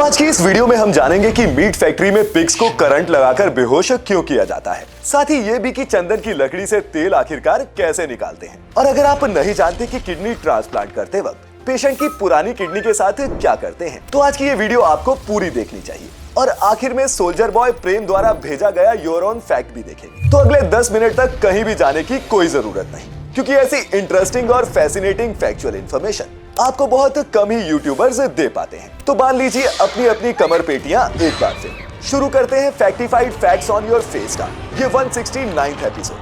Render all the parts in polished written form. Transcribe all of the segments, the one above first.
आज की इस वीडियो में हम जानेंगे कि मीट फैक्ट्री में पिग्स को करंट लगाकर बेहोश क्यों किया जाता है। साथ ही ये भी कि चंदन की लकड़ी से तेल आखिरकार कैसे निकालते हैं। और अगर आप नहीं जानते कि किडनी ट्रांसप्लांट करते वक्त पेशेंट की पुरानी किडनी के साथ क्या करते हैं, तो आज की ये वीडियो आपको पूरी देखनी चाहिए। और आखिर में सोल्जर बॉय प्रेम द्वारा भेजा गया योर ओन फैक्ट भी देखेंगे। तो अगले 10 मिनट तक कहीं भी जाने की कोई जरूरत नहीं, क्योंकि ऐसी इंटरेस्टिंग और फैसिनेटिंग फैक्चुअल इंफॉर्मेशन आपको बहुत कम ही यूट्यूबर्स दे पाते हैं। तो बांध लीजिए अपनी अपनी कमर पेटियां एक बार से। शुरू करते हैं factified facts on your face का ये 169th episode.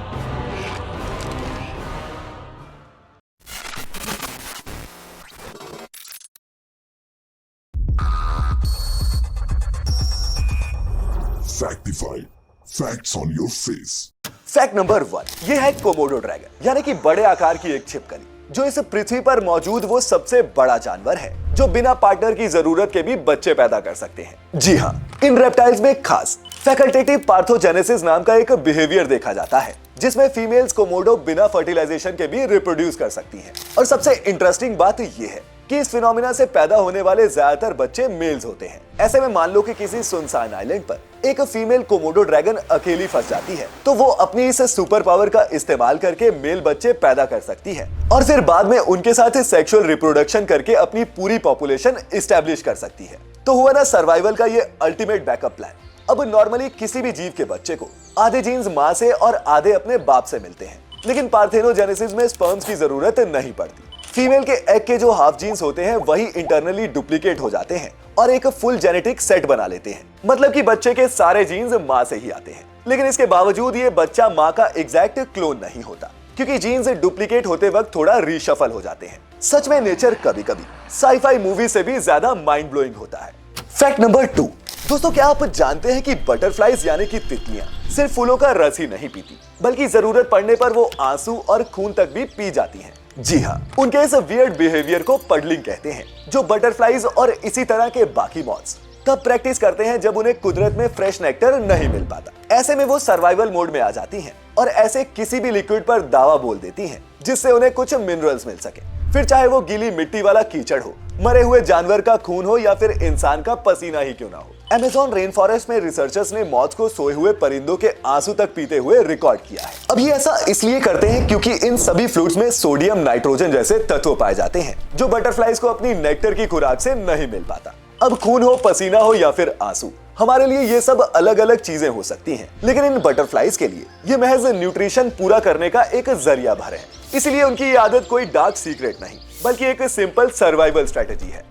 Factified facts on your face. Fact number 1, ये है कोमोडो ड्रैगन, यानी कि बड़े आकार की एक छिपकली, जो इस पृथ्वी पर मौजूद वो सबसे बड़ा जानवर है जो बिना पार्टनर की जरूरत के भी बच्चे पैदा कर सकते हैं। जी हाँ, इन रेप्टाइल्स में खास फैकल्टेटिव पार्थोजेनेसिस नाम का एक बिहेवियर देखा जाता है, जिसमें फीमेल्स कोमोडो बिना फर्टिलाइजेशन के भी रिप्रोड्यूस कर सकती हैं। और सबसे इंटरेस्टिंग बात ये है कि इस फिनोमिना से पैदा होने वाले ज्यादातर बच्चे मेल्स होते हैं। ऐसे में मान लो कि किसी सुनसान आइलैंड पर एक फीमेल कोमोडो ड्रैगन अकेली फंस जाती है, तो वो अपनी इस सुपर पावर का इस्तेमाल करके मेल बच्चे पैदा कर सकती है और फिर बाद में उनके साथ सेक्सुअल रिप्रोडक्शन करके अपनी पूरी पॉपुलेशन एस्टैब्लिश कर सकती है। तो हुआ ना सर्वाइवल का ये अल्टीमेट बैकअप प्लान। अब नॉर्मली किसी भी जीव के बच्चे को आधे जीन्स माँ से और आधे अपने बाप से मिलते हैं, लेकिन पार्थेनोजेनेसिस में स्पर्म्स की जरूरत नहीं पड़ती। फीमेल के एग के जो हाफ जीन्स होते हैं वही इंटरनली डुप्लीकेट हो जाते हैं और एक फुल जेनेटिक सेट बना लेते हैं। मतलब कि बच्चे के सारे जीन्स माँ से ही आते हैं, लेकिन इसके बावजूद ये बच्चा माँ का एग्जैक्ट क्लोन नहीं होता, क्योंकि जीन्स डुप्लीकेट होते वक्त थोड़ा रीशफल हो जाते हैं। सच में नेचर कभी कभी साईफाई मूवी से भी ज्यादा माइंड ब्लोइंग होता है। फैक्ट नंबर 2, दोस्तों क्या आप जानते हैं कि बटरफ्लाइज यानी कि तितलियां सिर्फ फूलों का रस ही नहीं पीती, बल्कि जरूरत पड़ने पर वो आंसू और खून तक भी पी जाती हैं। जी हाँ, उनके इस वियर्ड बिहेवियर को पडलिंग कहते हैं, जो बटरफ्लाइज और इसी तरह के बाकी मॉथ्स तब प्रैक्टिस करते हैं जब उन्हें कुदरत में फ्रेश नेक्टर नहीं मिल पाता। ऐसे में वो सर्वाइवल मोड में आ जाती हैं और ऐसे किसी भी लिक्विड पर दावा बोल देती हैं जिससे उन्हें कुछ मिनरल्स मिल सके, फिर चाहे वो गीली मिट्टी वाला कीचड़ हो, मरे हुए जानवर का खून हो या फिर इंसान का पसीना ही क्यों ना हो। अमेज़न रेन फॉरेस्ट में रिसर्चर्स ने मौत को सोए हुए परिंदों के आंसू तक पीते हुए रिकॉर्ड किया है। अब ये ऐसा इसलिए करते हैं क्योंकि इन सभी फ्लूइड्स में सोडियम नाइट्रोजन जैसे तत्व पाए जाते हैं, जो बटरफ्लाइज को अपनी नेक्टर की खुराक से नहीं मिल पाता। अब खून हो, पसीना हो या फिर आंसू, हमारे लिए ये सब अलग अलग चीजें हो सकती हैं, लेकिन इन बटरफ्लाइज के लिए ये महज न्यूट्रिशन पूरा करने का एक जरिया भर है। इसलिए उनकी ये आदत कोई डार्क सीक्रेट नहीं, बल्कि एक सिंपल सर्वाइवल स्ट्रेटेजी है।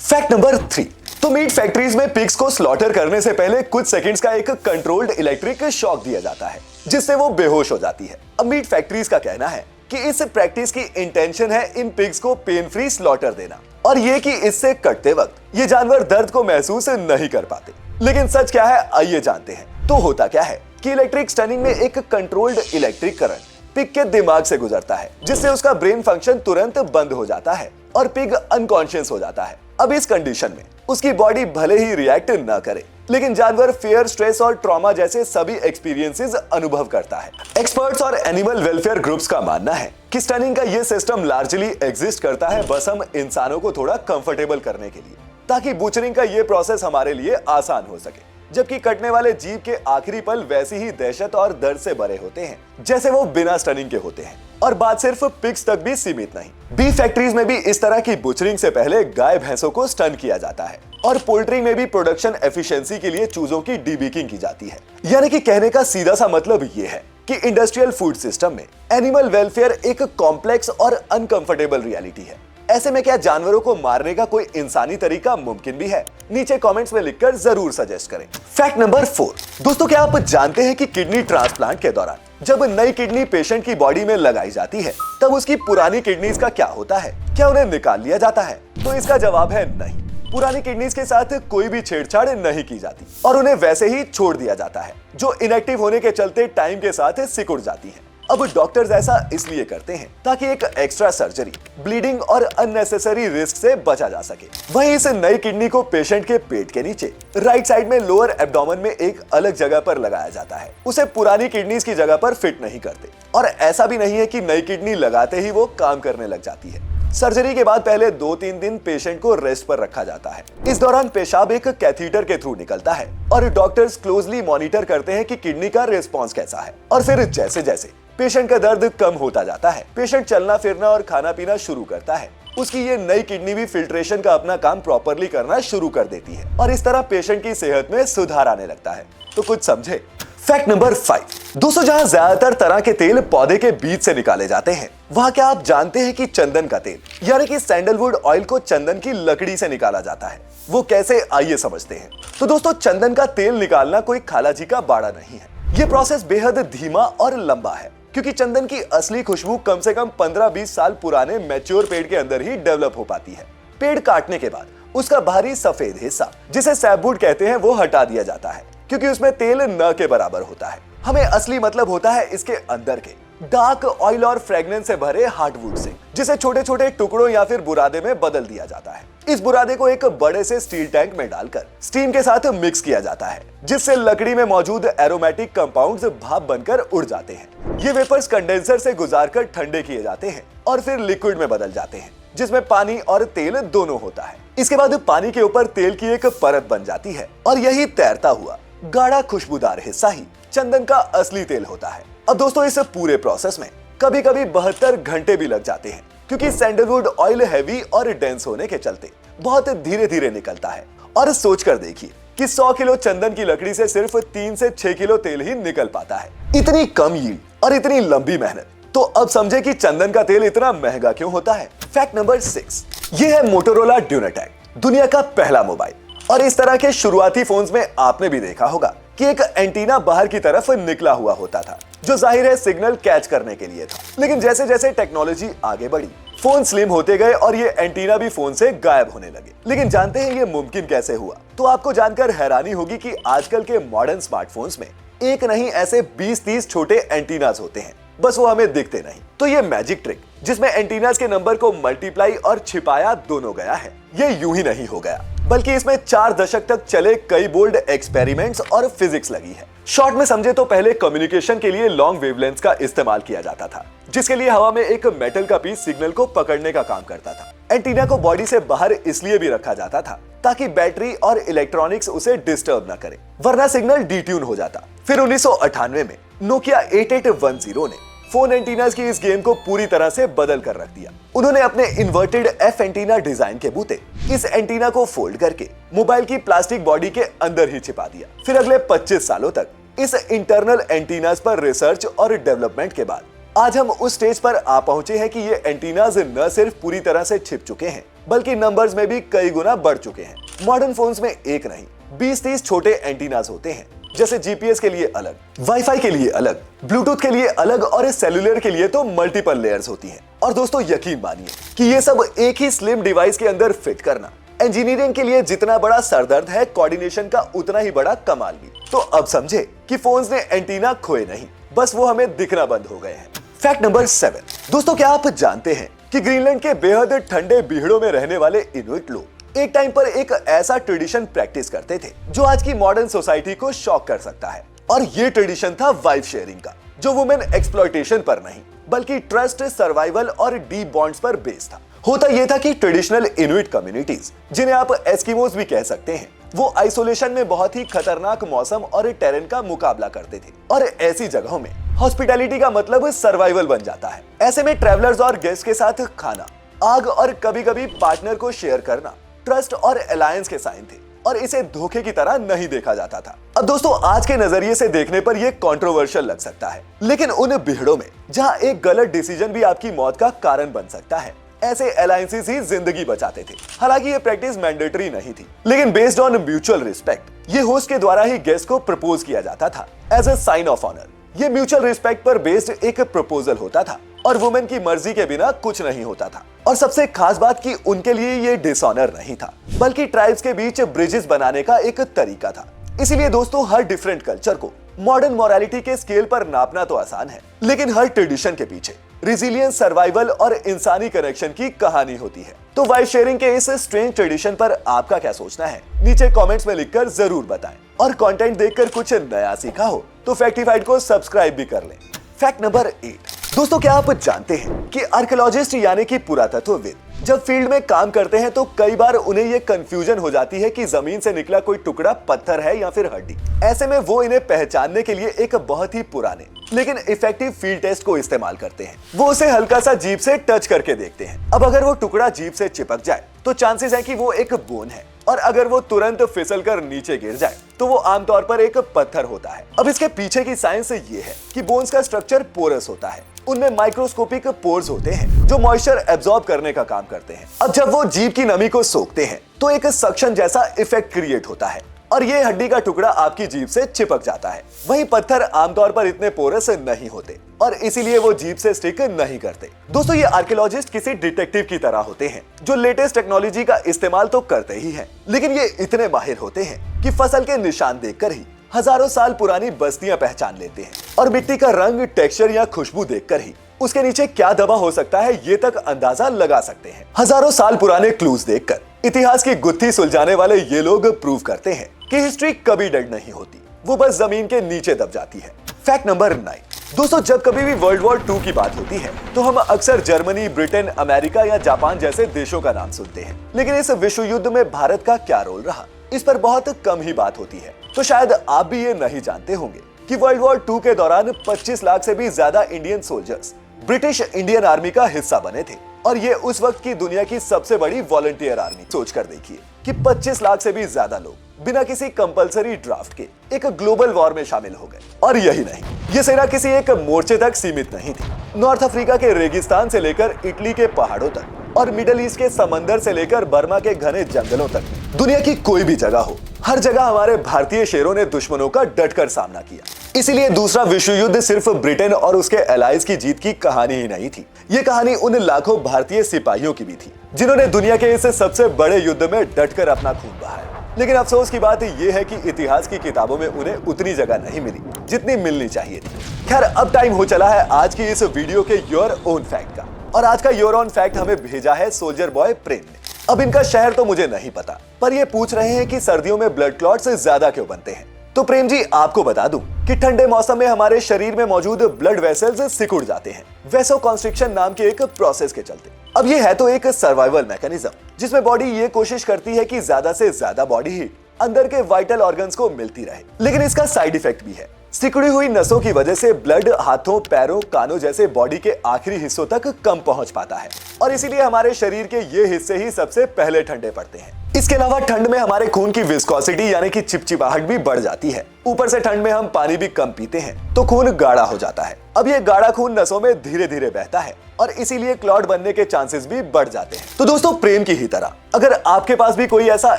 फैक्ट नंबर 3, तो मीट फैक्ट्रीज में पिग्स को स्लॉटर करने से पहले कुछ सेकंड्स का एक कंट्रोल्ड इलेक्ट्रिक शॉक दिया जाता है, जिससे वो बेहोश हो जाती है। अब मीट फैक्ट्रीज का कहना है कि इस प्रैक्टिस की इंटेंशन है इन पिग्स को पेन फ्री स्लॉटर देना, और ये कि इससे कटते वक्त ये जानवर दर्द को महसूस नहीं कर पाते। लेकिन सच क्या है, आइए जानते हैं। तो होता क्या है कि इलेक्ट्रिक स्टनिंग में एक कंट्रोल्ड इलेक्ट्रिक करंट पिग के दिमाग से गुजरता है, जिससे उसका ब्रेन फंक्शन तुरंत बंद हो जाता है और पिग अनकॉन्शियस हो जाता है। अब इस कंडीशन में उसकी बॉडी भले ही रिएक्ट न करे, लेकिन जानवर फियर, स्ट्रेस और ट्रॉमा जैसे सभी एक्सपीरियंसेस अनुभव करता है। एक्सपर्ट्स और एनिमल वेलफेयर ग्रुप्स का मानना है कि स्टनिंग का ये सिस्टम लार्जली एग्जिस्ट करता है बस हम इंसानों को थोड़ा कंफर्टेबल करने के लिए, ताकि बूचरिंग का ये प्रोसेस हमारे लिए आसान हो सके। जबकि कटने वाले जीव के आखिरी पल वैसी ही दहशत और दर्द से भरे होते हैं जैसे वो बिना स्टनिंग के होते हैं। और बात सिर्फ पिग्स तक भी सीमित नहीं, बीफ फैक्ट्रीज में भी इस तरह की बुचरिंग से पहले गाय भैंसों को स्टन किया जाता है, और पोल्ट्री में भी प्रोडक्शन एफिशिएंसी के लिए चूजों की डीबीकिंग की जाती है। यानी कि कहने का सीधा सा मतलब ये है कि इंडस्ट्रियल फूड सिस्टम में एनिमल वेलफेयर एक कॉम्प्लेक्स और अनकंफर्टेबल रियलिटी है। ऐसे में क्या जानवरों को मारने का कोई इंसानी तरीका मुमकिन भी है? नीचे कमेंट्स में लिखकर जरूर सजेस्ट करें। फैक्ट नंबर 4, दोस्तों क्या आप जानते हैं कि किडनी ट्रांसप्लांट के दौरान जब नई किडनी पेशेंट की बॉडी में लगाई जाती है, तब उसकी पुरानी किडनीज का क्या होता है? क्या उन्हें निकाल लिया जाता है? तो इसका जवाब है नहीं। पुरानी किडनीज के साथ कोई भी छेड़छाड़ नहीं की जाती और उन्हें वैसे ही छोड़ दिया जाता है, जो इनएक्टिव होने के चलते टाइम के साथ सिकुड़ जाती है। अब डॉक्टर्स ऐसा इसलिए करते हैं ताकि एक एक्स्ट्रा सर्जरी, ब्लीडिंग और अननेसेसरी रिस्क से बचा जा सके। वहीं इस नई किडनी को पेशेंट के पेट के नीचे राइट साइड में लोअर एब्डोमेन में एक अलग जगह पर लगाया जाता है। उसे पुरानी किडनीज की जगह पर फिट नहीं करते, और ऐसा भी नहीं है कि नई किडनी लगाते ही वो काम करने लग जाती है। सर्जरी के बाद पहले 2-3 दिन पेशेंट को रेस्ट पर रखा जाता है। इस दौरान पेशाब एक कैथीटर के थ्रू निकलता है और डॉक्टर्स क्लोजली मॉनिटर करते हैं कि किडनी का रिस्पॉन्स कैसा है। और फिर जैसे जैसे पेशेंट का दर्द कम होता जाता है, पेशेंट चलना फिरना और खाना पीना शुरू करता है, उसकी ये नई किडनी भी फिल्ट्रेशन का अपना काम प्रॉपरली करना शुरू कर देती है और इस तरह पेशेंट की सेहत में सुधार आने लगता है। तो कुछ समझे? Fact number 5। दोस्तों, जहां ज्यादातर तरह के तेल पौधे के बीज से निकाले जाते हैं, वहां क्या आप जानते हैं कि चंदन का तेल यानी कि सैंडलवुड ऑयल को चंदन की लकड़ी से निकाला जाता है? वो कैसे, आइए समझते हैं। तो दोस्तों, चंदन का तेल निकालना कोई खालाजी का बाड़ा नहीं है। ये प्रोसेस बेहद धीमा और लंबा है क्योंकि चंदन की असली खुशबू कम से कम 15-20 साल पुराने मैच्योर पेड़ के अंदर ही डेवलप हो पाती है। पेड़ काटने के बाद उसका बाहरी सफेद हिस्सा, जिसे सैपवुड कहते हैं, वो हटा दिया जाता है क्योंकि उसमें तेल न के बराबर होता है। हमें असली मतलब होता है इसके अंदर के डार्क ऑयल और फ्रेग्रेंस से भरे हार्डवुड से, जिसे छोटे छोटे टुकड़ों या फिर बुरादे में बदल दिया जाता है। इस बुरादे को एक बड़े से स्टील टैंक में डालकर स्टीम के साथ मिक्स किया जाता है, जिससे लकड़ी में मौजूद एरोमेटिक कंपाउंड्स भाप बनकर उड़ जाते हैं। ये वेपर्स कंडेंसर से गुजारकर ठंडे किए जाते हैं और फिर लिक्विड में बदल जाते हैं, जिसमें पानी और तेल दोनों होता है। इसके बाद पानी के ऊपर तेल की एक परत बन जाती है और यही तैरता हुआ गाढ़ा खुशबूदार हिस्सा ही चंदन का असली तेल होता है। अब दोस्तों, इस पूरे प्रोसेस में कभी कभी 72 घंटे भी लग जाते हैं क्योंकि सैंडलवुड ऑयल हैवी और डेंस होने के चलते बहुत धीरे धीरे निकलता है। और सोचकर देखिए कि 100 किलो चंदन की लकड़ी से सिर्फ 3 से 6 किलो तेल ही निकल पाता है। इतनी कम यील्ड और इतनी लंबी मेहनत। तो अब समझे कि चंदन का तेल इतना महंगा क्यों होता है। Fact number 6। ये है मोटोरोला ड्यूनेटैक, दुनिया का पहला मोबाइल। और इस तरह के शुरुआती फोन्स में आपने भी देखा होगा कि एक एंटीना बाहर की तरफ निकला हुआ होता था, जो जाहिर है सिग्नल कैच करने के लिए था। लेकिन जैसे जैसे टेक्नोलॉजी आगे बढ़ी, फोन स्लिम होते गए और ये एंटीना भी फोन से गायब होने लगे। लेकिन जानते हैं ये मुमकिन कैसे हुआ? तो आपको जानकर हैरानी होगी कि आजकल के मॉडर्न स्मार्टफोन्स में एक नहीं ऐसे 20-30 छोटे एंटीनास होते हैं, बस वो हमें दिखते नहीं। तो ये मैजिक ट्रिक जिसमें एंटीनास के नंबर को मल्टीप्लाई और छिपाया दोनों गया है, ये यूं ही नहीं हो गया, बल्कि इसमें 4 दशक तक चले कई बोल्ड एक्सपेरिमेंट्स और फिजिक्स लगी है। शॉर्ट में समझे तो पहले कम्युनिकेशन के लिए लॉन्ग वेवलेंथ्स का इस्तेमाल किया जाता था, जिसके लिए हवा में एक मेटल का पीस सिग्नल को पकड़ने का काम करता था। एंटीना को बॉडी से बाहर इसलिए भी रखा जाता था ताकि बैटरी और इलेक्ट्रॉनिक्स उसे डिस्टर्ब न करे, वरना सिग्नल डिट्यून हो जाता। फिर 1998 में नोकिया 8810 ने फोन एंटीनास की इस गेम को पूरी तरह से बदल कर रख दिया। उन्होंने अपने इन्वर्टेड एफ एंटीना डिजाइन के बूते इस एंटीना को फोल्ड करके मोबाइल की प्लास्टिक बॉडी के अंदर ही छिपा दिया। फिर अगले 25 सालों तक इस इंटरनल एंटीनास पर रिसर्च और डेवलपमेंट के बाद आज हम उस स्टेज पर आ पहुंचे हैं कि ये एंटीनास न सिर्फ पूरी तरह से छिप चुके हैं, बल्कि नंबर्स में भी कई गुना बढ़ चुके हैं। मॉडर्न फोन्स में एक नहीं 20-30 छोटे एंटीनास होते हैं, जैसे जीपीएस के लिए अलग, वाईफाई के लिए अलग, ब्लूटूथ के लिए अलग और इस सेलुलर के लिए तो मल्टीपल लेयर्स होती हैं। और दोस्तों, यकीन मानिए कि ये सब एक ही स्लिम डिवाइस के अंदर फिट करना इंजीनियरिंग के लिए जितना बड़ा सरदर्द है, कोऑर्डिनेशन का उतना ही बड़ा कमाल भी। तो अब समझे कि फोन्स ने एंटीना खोए नहीं, बस वो हमें दिखना बंद हो गए हैं। Fact number 7। दोस्तों, क्या आप जानते हैं कि ग्रीनलैंड के बेहद ठंडे बीहड़ों में रहने वाले इनुइट लोग एक टाइम पर एक ऐसा ट्रेडिशन प्रैक्टिस करते थे जो आज की मॉडर्न सोसाइटी को शॉक कर सकता है। और ये ट्रेडिशन था वाइफ शेयरिंग का, जो वुमेन एक्सप्लॉयटेशन पर नहीं बल्कि ट्रस्ट, सर्वाइवल और डीप बॉन्ड्स पर बेस्ड था। होता यह था कि ट्रेडिशनल इनुइट कम्युनिटीज, जिन्हें आप एस्किमोस भी कह सकते हैं, वो आइसोलेशन में बहुत ही खतरनाक मौसम और टेरेन का मुकाबला करते थे। और ऐसी जगहों में हॉस्पिटैलिटी का मतलब सर्वाइवल बन जाता है। ऐसे में ट्रैवलर्स और गेस्ट के साथ खाना, आग और कभी कभी पार्टनर को शेयर करना ट्रस्ट और अलायंस के साइन थे और इसे धोखे की तरह नहीं देखा जाता था। अब दोस्तों, आज के नजरिए से देखने पर यह कंट्रोवर्शियल लग सकता है, लेकिन उन बीहड़ों में जहां एक गलत डिसीजन भी आपकी मौत का कारण बन सकता है, ऐसे अलायंसेस ही जिंदगी बचाते थे। हालांकि ये प्रैक्टिस मैंडेटरी नहीं थी, लेकिन बेस्ड ऑन म्यूचुअल रिस्पेक्ट ये होस्ट के द्वारा ही गेस्ट को प्रपोज किया जाता था as a sign of honour. ये म्यूचुअल रिस्पेक्ट पर बेस्ड एक प्रपोजल होता था और वुमेन की मर्जी के बिना कुछ नहीं होता था। और सबसे खास बात कि उनके लिए ये डिसऑनर नहीं था, बल्कि ट्राइब्स के बीच ब्रिजेस बनाने का एक तरीका था। इसीलिए दोस्तों, हर डिफरेंट कल्चर को मॉडर्न मोरालिटी के स्केल पर नापना तो आसान है, लेकिन हर ट्रेडिशन के पीछे रिजिलियंस, सर्वाइवल और इंसानी कनेक्शन की कहानी होती है। तो वाइफ शेयरिंग के इस स्ट्रेंज ट्रेडिशन पर आपका क्या सोचना है, नीचे कमेंट्स में लिखकर जरूर बताएं। और कंटेंट देखकर कुछ नया सीखा हो तो फैक्टिफाइड को सब्सक्राइब भी कर लें। Fact number 8। दोस्तों, क्या आप जानते हैं कि आर्कियोलॉजिस्ट यानी कि पुरातत्वविद जब फील्ड में काम करते हैं तो कई बार उन्हें ये कंफ्यूजन हो जाती है कि जमीन से निकला कोई टुकड़ा पत्थर है या फिर हड्डी। ऐसे में वो इन्हें पहचानने के लिए एक बहुत ही पुराने लेकिन इफेक्टिव फील्ड टेस्ट को इस्तेमाल करते हैं। वो उसे हल्का सा जीभ से टच करके देखते हैं। अब अगर वो टुकड़ा जीभ से चिपक जाए तो चांसेस है कि वो एक बोन है, और अगर वो तुरंत फिसल कर नीचे गिर जाए तो वो आमतौर पर एक पत्थर होता है। अब इसके पीछे की साइंस ये है कि बोन्स का स्ट्रक्चर पोरस होता है। उनमें माइक्रोस्कोपिक पोर्स होते हैं जो मॉइस्चर एब्जॉर्ब करने का काम करते हैं। अब जब वो जीभ की नमी को सोखते हैं तो एक सक्शन जैसा इफेक्ट क्रिएट होता है और ये हड्डी का टुकड़ा आपकी जीभ से चिपक जाता है। वहीं पत्थर आमतौर पर इतने पोरस नहीं होते और इसीलिए वो जीभ से स्टिक नहीं करते। दोस्तों, ये आर्कियोलॉजिस्ट किसी डिटेक्टिव की तरह होते हैं जो लेटेस्ट टेक्नोलॉजी का इस्तेमाल तो करते ही हैं, लेकिन ये इतने माहिर होते हैं कि फसल के निशान देखकर ही हजारों साल पुरानी बस्तियां पहचान लेते हैं और मिट्टी का रंग, टेक्सचर या खुशबू देखकर ही उसके नीचे क्या दबा हो सकता है ये तक अंदाजा लगा सकते हैं। हजारों साल पुराने क्लूज देखकर इतिहास की गुत्थी सुलझाने वाले ये लोग प्रूव करते हैं कि हिस्ट्री कभी डेड नहीं होती, वो बस जमीन के नीचे दब जाती है। Fact number 9। दोस्तों, जब कभी भी वर्ल्ड वॉर 2 की बात होती है तो हम अक्सर जर्मनी, ब्रिटेन, अमेरिका या जापान जैसे देशों का नाम सुनते हैं, लेकिन इस विश्व युद्ध में भारत का क्या रोल रहा इस पर बहुत कम ही बात होती है। तो शायद आप भी ये नहीं जानते होंगे कि वर्ल्ड वॉर 2 के दौरान 25 लाख से भी ज्यादा Indian soldiers British Indian army का हिस्सा बने थे, और ये उस वक्त की दुनिया की सबसे बड़ी वॉलंटियर आर्मी। सोचकर देखिए कि 25 लाख से भी ज्यादा लोग बिना किसी कंपलसरी ड्राफ्ट के एक ग्लोबल वॉर में शामिल हो गए। और यही नहीं, ये सेना किसी एक मोर्चे तक सीमित नहीं थी। नॉर्थ अफ्रीका के रेगिस्तान से लेकर इटली के पहाड़ों तक और मिडिल ईस्ट के समंदर से लेकर बर्मा के घने जंगलों तक, दुनिया की कोई भी जगह हो, हर जगह हमारे भारतीय शेरों ने दुश्मनों का डटकर सामना किया। इसीलिए दूसरा विश्व युद्ध सिर्फ ब्रिटेन और उसके एलाइज की जीत की कहानी ही नहीं थी, ये कहानी उन लाखों भारतीय सिपाहियों की भी थी जिन्होंने दुनिया के इस सबसे बड़े युद्ध में डटकर अपना खून बहाया। लेकिन अफसोस की बात यह है कि इतिहास की किताबों में उन्हें उतनी जगह नहीं मिली जितनी मिलनी चाहिए थी। खैर, अब टाइम हो चला है आज की इस वीडियो के योर ओन फैक्ट का, और आज का योर ओन फैक्ट हमें भेजा है सोल्जर बॉय प्रेम ने। अब इनका शहर तो मुझे नहीं पता, पर ये पूछ रहे हैं कि सर्दियों में ब्लड क्लॉट्स ज्यादा क्यों बनते हैं। तो प्रेम जी, आपको बता दूं कि ठंडे मौसम में हमारे शरीर में मौजूद ब्लड वेसल्स सिकुड़ जाते हैं वैसोकॉन्स्ट्रिक्शन नाम के एक प्रोसेस के चलते। अब ये है तो एक सर्वाइवल मैकेनिज्म जिसमें बॉडी ये कोशिश करती है कि ज्यादा से ज्यादा बॉडी हीट अंदर के वाइटल ऑर्गन्स को मिलती रहे, लेकिन इसका साइड इफेक्ट भी है। सिकुड़ी हुई नसों की वजह से ब्लड हाथों, पैरों, कानों जैसे बॉडी के आखिरी हिस्सों तक कम पहुंच पाता है, और इसीलिए हमारे शरीर के ये हिस्से ही सबसे पहले ठंडे पड़ते हैं। इसके अलावा ठंड में हमारे खून की विस्कोसिटी यानी कि चिपचिपाहट भी बढ़ जाती है। ऊपर से ठंड में हम पानी भी कम पीते हैं तो खून गाढ़ा हो जाता है। अब ये गाढ़ा खून नसों में धीरे धीरे बहता है और इसीलिए क्लॉट बनने के चांसेस भी बढ़ जाते हैं। तो दोस्तों, प्रेम की ही तरह अगर आपके पास भी कोई ऐसा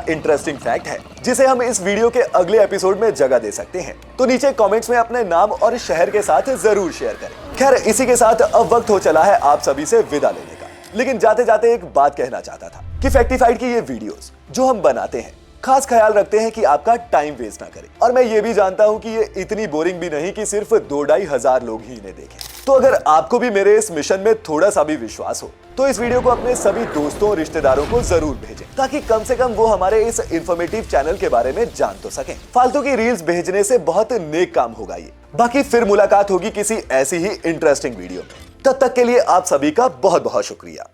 इंटरेस्टिंग फैक्ट है जिसे हम इस वीडियो के अगले एपिसोड में जगह दे सकते हैं तो नीचे कमेंट्स में अपने नाम और शहर के साथ जरूर शेयर करें। खैर, इसी के साथ अब वक्त हो चला है आप सभी से विदा लेने का, लेकिन जाते जाते एक बात कहना चाहता था कि फैक्टिफाइड की ये वीडियोस जो हम बनाते हैं खास ख्याल रखते हैं कि आपका टाइम वेस्ट ना करें, और मैं ये भी जानता हूं कि ये इतनी बोरिंग भी नहीं कि सिर्फ 2-2.5 हजार लोग ही इन्हें देखें। तो अगर आपको भी मेरे इस मिशन में थोड़ा सा भी विश्वास हो तो इस वीडियो को अपने सभी दोस्तों, रिश्तेदारों को जरूर भेजें, ताकि कम से कम वो हमारे इस इंफॉर्मेटिव चैनल के बारे में जान तो सकें। फालतू की रील्स भेजने से बहुत नेक काम होगा ये। बाकी फिर मुलाकात होगी किसी ऐसी ही इंटरेस्टिंग वीडियो में। तब तक के लिए आप सभी का बहुत बहुत शुक्रिया।